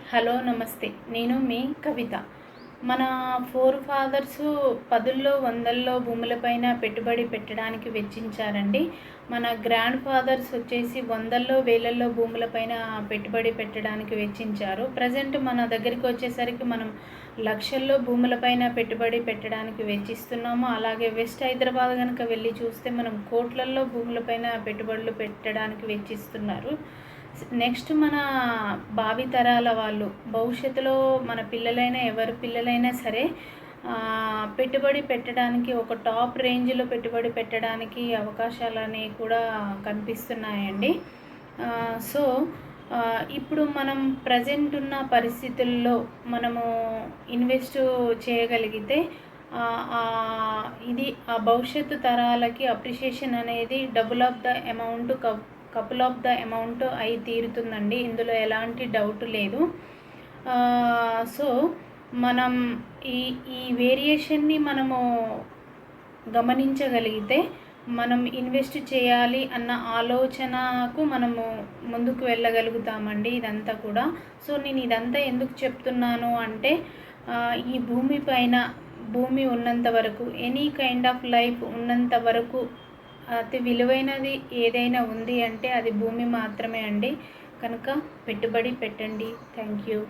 Hello నమస్తే. నేను మీ కవిత. మన ఫోర్ ఫాదర్స్ పదుల్లో వందల్లో భూములపైన పెట్టుబడి పెట్టడానికి వెచ్చించారండి. మన గ్రాండ్ ఫాదర్స్ వచ్చేసి వందల్లో వేలల్లో భూములపైన పెట్టుబడి పెట్టడానికి వెచ్చించారు. ప్రజెంట్ మన దగ్గరికి వచ్చేసరికి మనం లక్షల్లో భూములపైన పెట్టుబడి పెట్టడానికి వెచ్చిస్తున్నాము. అలాగే వెస్ట్ హైదరాబాద్ కనుక వెళ్ళి చూస్తే మనం కోట్లల్లో భూములపైన పెట్టుబడులు పెట్టడానికి వెచ్చిస్తున్నారు. నెక్స్ట్ మన భావితరాల వాళ్ళు భవిష్యత్తులో మన పిల్లలైనా ఎవరి పిల్లలైనా సరే పెట్టుబడి పెట్టడానికి ఒక టాప్ రేంజ్లో పెట్టుబడి పెట్టడానికి అవకాశాలని కూడా కనిపిస్తున్నాయండి. సో ఇప్పుడు మనం ప్రజెంట్ ఉన్న పరిస్థితుల్లో మనము ఇన్వెస్ట్ చేయగలిగితే ఇది ఆ భవిష్యత్తు తరాలకి అప్రిషియేషన్ అనేది double of the amount couple of the amount అయి తీరుతుందండి. ఇందులో ఎలాంటి డౌట్ లేదు. సో మనం ఈ వేరియేషన్ని మనము గమనించగలిగితే మనం ఇన్వెస్ట్ చేయాలి అన్న ఆలోచనకు మనము ముందుకు వెళ్ళగలుగుతామండి. ఇదంతా కూడా సో నేను ఇదంతా ఎందుకు చెప్తున్నాను అంటే ఈ భూమి ఉన్నంత వరకు ఎనీ కైండ్ ఆఫ్ లైఫ్ ఉన్నంత వరకు అతి విలువైనది ఏదైనా ఉంది అంటే అది భూమి మాత్రమే అండి. కనుక పెట్టుబడి పెట్టండి. Thank you.